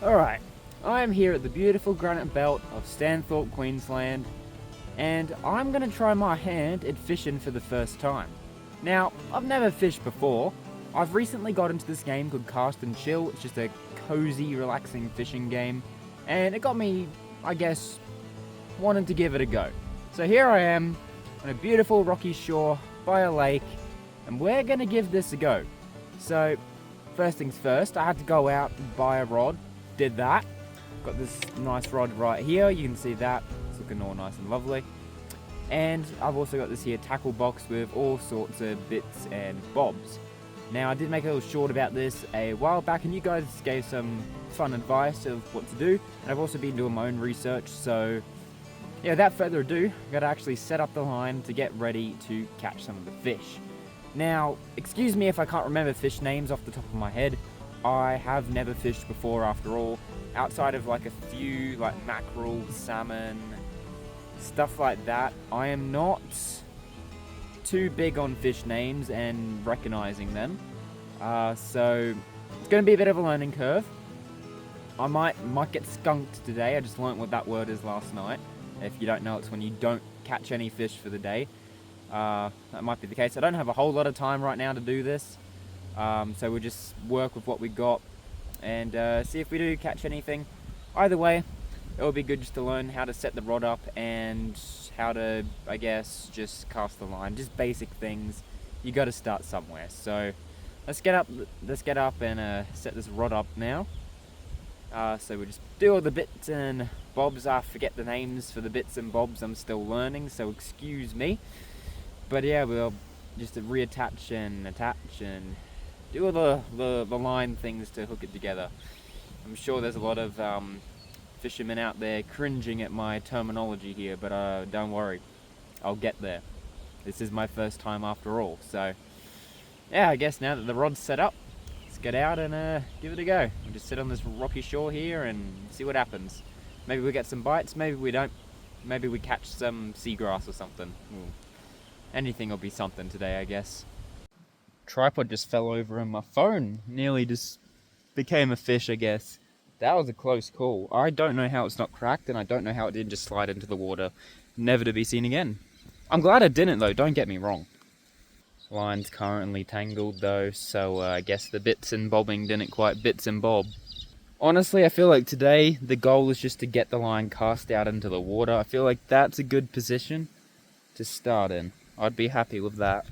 Alright, I am here at the beautiful granite belt of Stanthorpe, Queensland, and I'm going to try my hand at fishing for the first time. Now, I've never fished before. I've recently got into this game called Cast and Chill. It's just a cozy, relaxing fishing game, and it got me, I guess, wanting to give it a go. So here I am on a beautiful rocky shore by a lake, and we're going to give this a go. So, first things first, I had to go out and buy a rod. Did that. Got this nice rod right here. You can see that. It's looking all nice and lovely. And I've also got this here tackle box with all sorts of bits and bobs. Now, I did make a little short about this a while back, and you guys gave some fun advice of what to do. And I've also been doing my own research, so yeah, without further ado, I've got to actually set up the line to get ready to catch some of the fish. Now, excuse me if I can't remember fish names off the top of my head. I have never fished before after all, outside of like a few like mackerel, salmon, stuff like that. I am not too big on fish names and recognizing them, so it's going to be a bit of a learning curve. I might get skunked today. I just learnt what that word is last night. If you don't know, it's when you don't catch any fish for the day. That might be the case. I don't have a whole lot of time right now to do this, so we'll just work with what we got and see if we do catch anything. Either way, it will be good just to learn how to set the rod up and how to, I guess, just cast the line. Just basic things. You got to start somewhere. So let's get up and set this rod up now. So we'll just do all the bits and bobs. I forget the names for the bits and bobs. I'm still learning, so excuse me. But yeah, we'll just reattach and attach and do all the line things to hook it together. I'm sure there's a lot of fishermen out there cringing at my terminology here, but don't worry, I'll get there. This is my first time after all, so yeah, I guess now that the rod's set up, let's get out and give it a go. We'll just sit on this rocky shore here and see what happens. Maybe we get some bites, maybe we don't. Maybe we catch some seagrass or something. Anything will be something today, I guess. Tripod just fell over and my phone nearly just became a fish, I guess. That was a close call. I don't know how it's not cracked, and I don't know how it didn't just slide into the water. Never to be seen again. I'm glad it didn't though, don't get me wrong. Line's currently tangled though, so I guess the bits and bobbing didn't quite bits and bob. Honestly, I feel like today the goal is just to get the line cast out into the water. I feel like that's a good position to start in. I'd be happy with that.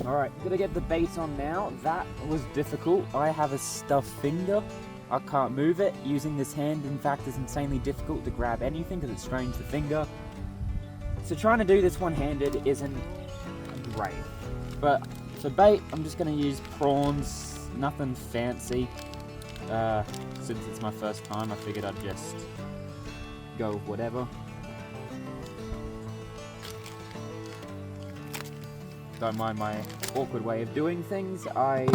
Alright, gonna get the bait on now. That was difficult. I have a stuffed finger. I can't move it. Using this hand, in fact, is insanely difficult to grab anything because it strains the finger. So trying to do this one-handed isn't great. But for bait, I'm just gonna use prawns. Nothing fancy. Since it's my first time, I figured I'd just go with whatever. Don't mind my awkward way of doing things. I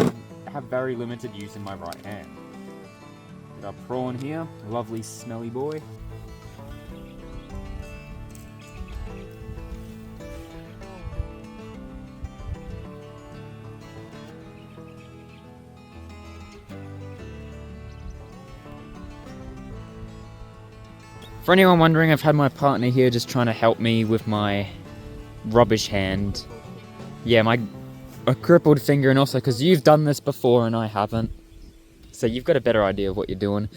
have very limited use in my right hand. Got a prawn here, lovely smelly boy. For anyone wondering, I've had my partner here just trying to help me with my rubbish hand. Yeah, a crippled finger, and also because you've done this before and I haven't. So you've got a better idea of what you're doing.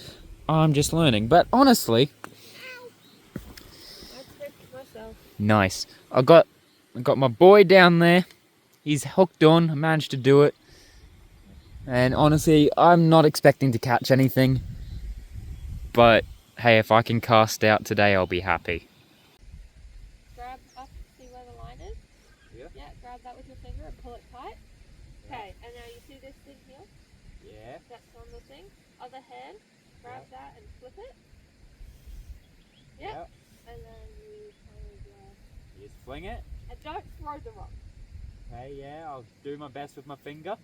I'm just learning, but honestly... Nice. I got my boy down there. He's hooked on. I managed to do it. And honestly, I'm not expecting to catch anything. But hey, if I can cast out today, I'll be happy. Grab up, see where the line is? Yeah, grab that with your finger and pull it tight. Okay, and other hand, grab Yep. that and flip it. Yep. And then you kind of You just fling it. and don't throw the rock. Okay, yeah, I'll do my best with my finger.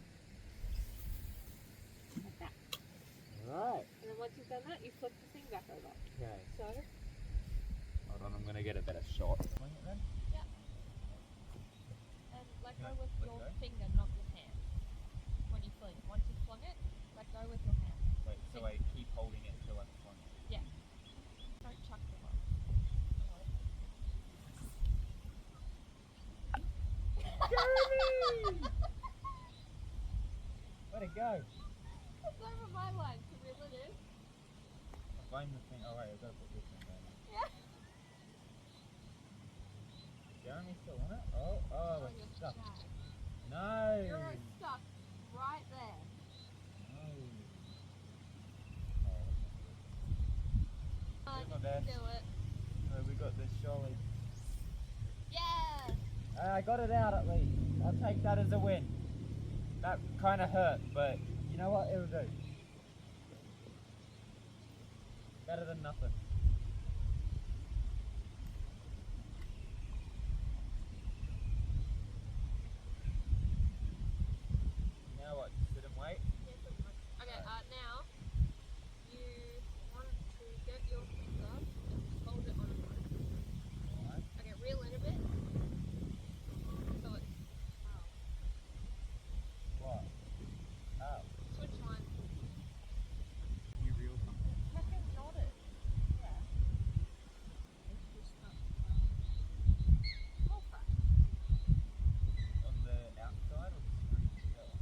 Like that. Alright. And then once you've done that, you flip the thing back over. Okay. So, Hold on, I'm gonna get a better shot. Fling it then. and let go Yeah, with let your go. finger, not your hand. When you fling. Once you've flung it, let go with your hand. Wait, so I keep holding it till I'm flung it. Don't chuck the rock. Jeremy! Where'd it go? It's over my line to reel it in. I blame the thing. Oh wait, I've got to put this in there. Yeah. Jeremy's still on it? Oh, Oh, it's you're stuck. shagged. No! You're stuck right there. No. Oh, Do you my can best. do it. Oh, we got this surely. Yeah! I got it out at least. I'll take that as a win. That kind of hurt, but you know what? It'll do. Better than nothing. Now what? Just sit and wait? Yeah, pretty much. Okay, now you want to get your finger and just hold it on a line. Alright. Okay, reel in a bit. So it's What? Oh. switch line. You reel something? Fucking not it. Yeah. It's just oh crap. On the outside or the screen itself?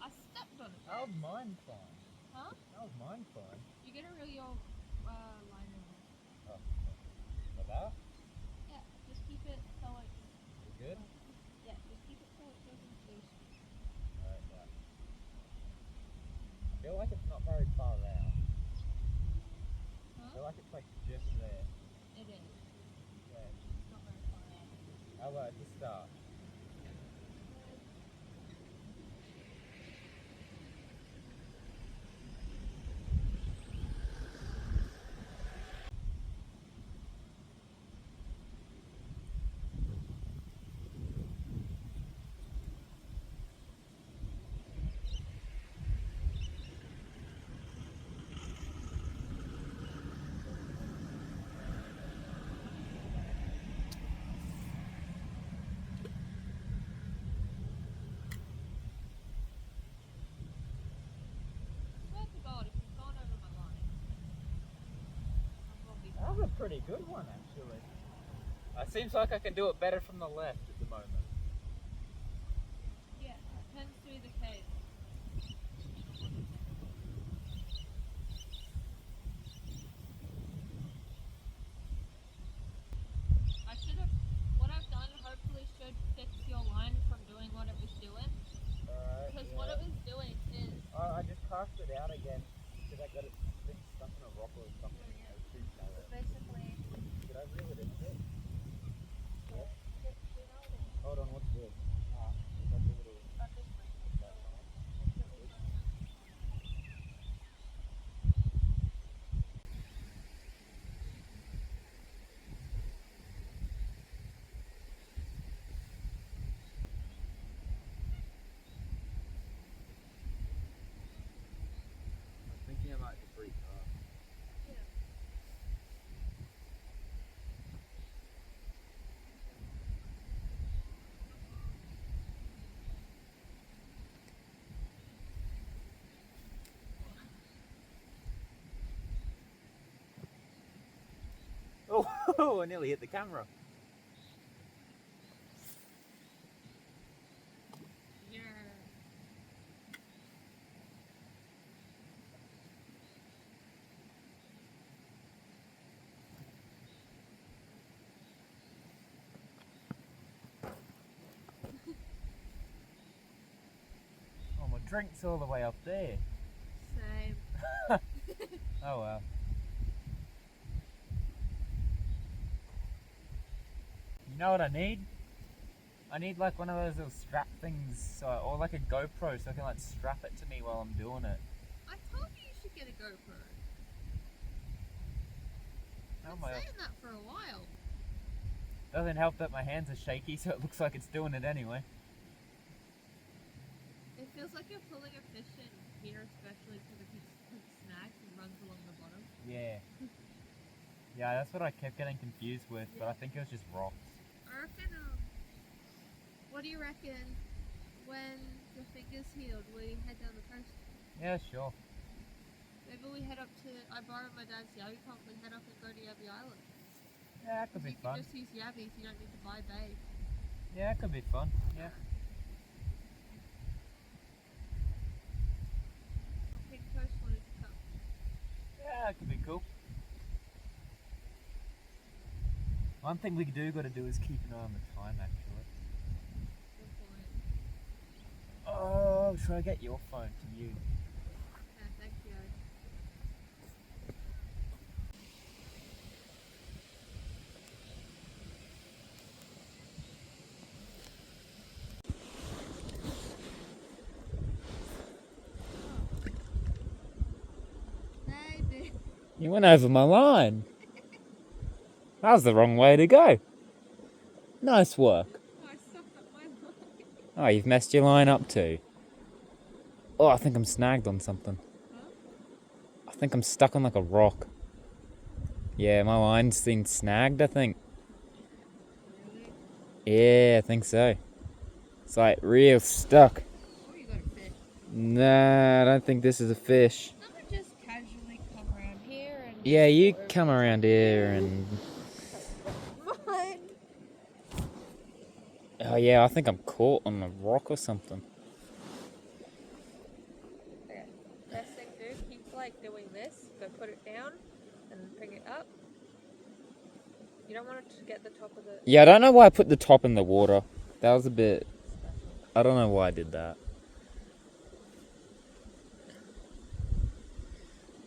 I stepped on it. That was mine fine. Huh? That was mine fine. You gotta reel your line in there. Oh. Like that? Yeah, just keep it so it's You good? yeah, just keep it so it doesn't loose. Alright, yeah. I feel like it's not very far out. I Huh? feel like it's like just there. It is. Yeah. It's not very far out. How about at the start? Swear to God, if you've gone over my line, I will be That was a pretty good one actually. It seems like I can do it better from the left at the moment. yeah, tends to be the case. I should have, what I've done hopefully should fix your line from doing what it was doing. Alright. Because what it was doing is, I just cast it out again because I got it stuck in a rock or something. Oh, yeah. It was too shallow. basically, Did I reel it in a bit? Yeah. you know, Hold on, what's this? That's a little. but this way. That one. I'm thinking I might just recast. Yeah. Oh, I nearly hit the camera. Yeah. Oh, my drink's all the way up there. Same. Oh well. You know what I need? I need like one of those little strap things, or like a GoPro, so I can like strap it to me while I'm doing it. I told you should get a GoPro. I've been saying that for a while. Doesn't help that my hands are shaky, so it looks like it's doing it anyway. It feels like you're pulling a fish in here, especially because if he snags and runs along the bottom. Yeah. Yeah, that's what I kept getting confused with, but I think it was just rocks. I reckon, what do you reckon when your finger's healed, we head down the coast? Yeah, sure. Maybe we head up to, I borrowed my dad's Yabby pump, we head up and go to Yabby Island. Yeah, that could be fun. You can just use Yabbies, you don't need to buy bait. Yeah, that could be fun, yeah. Pink Coast wanted to come. Yeah, that could be cool. One thing we got to do is keep an eye on the time, actually. Good point. Oh, should I get your phone to use? Yeah, thank you. Baby. You went over my line. That was the wrong way to go. Nice work. Oh, I sucked up my line. Oh, you've messed your line up too. Oh, I think I'm snagged on something. Huh? I think I'm stuck on like a rock. Yeah, my line's been snagged, I think. Really? Yeah, I think so. It's like real stuck. Oh, you got a fish. Nah, I don't think this is a fish. Someone just casually come around here and... Yeah, you come around here and... Fun! Oh yeah, I think I'm caught on a rock or something. Okay, best thing to do, keep like doing this, go put it down and bring it up. You don't want it to get the top of the... Yeah, I don't know why I put the top in the water. That was a bit... I don't know why I did that.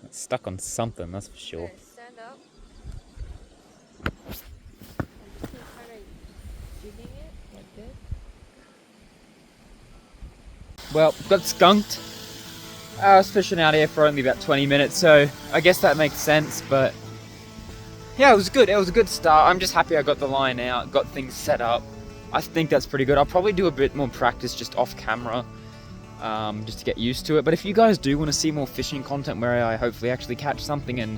It's stuck on something, that's for sure. Okay, stand up. And just keep kind of jigging it like this. Well, got skunked. I was fishing out here for only about 20 minutes, so I guess that makes sense, but... Yeah, it was good. It was a good start. I'm just happy I got the line out, got things set up. I think that's pretty good. I'll probably do a bit more practice just off camera, just to get used to it. But if you guys do want to see more fishing content where I hopefully actually catch something and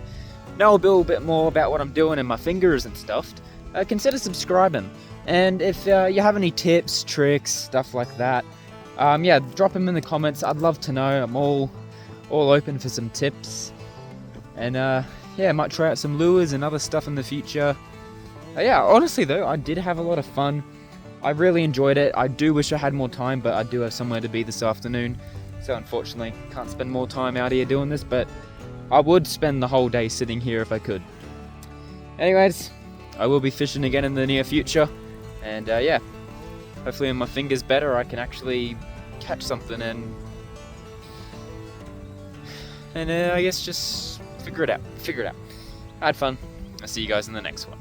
know a little bit more about what I'm doing and my fingers and stuff, consider subscribing. And if you have any tips, tricks, stuff like that, yeah, drop them in the comments. I'd love to know. I'm all open for some tips. And yeah, I might try out some lures and other stuff in the future. Yeah, honestly though, I did have a lot of fun. I really enjoyed it. I do wish I had more time, but I do have somewhere to be this afternoon. So unfortunately, can't spend more time out here doing this, but I would spend the whole day sitting here if I could. Anyways, I will be fishing again in the near future. And yeah, hopefully when my finger's better, I can actually catch something and I guess just figure it out. I had fun. I'll see you guys in the next one.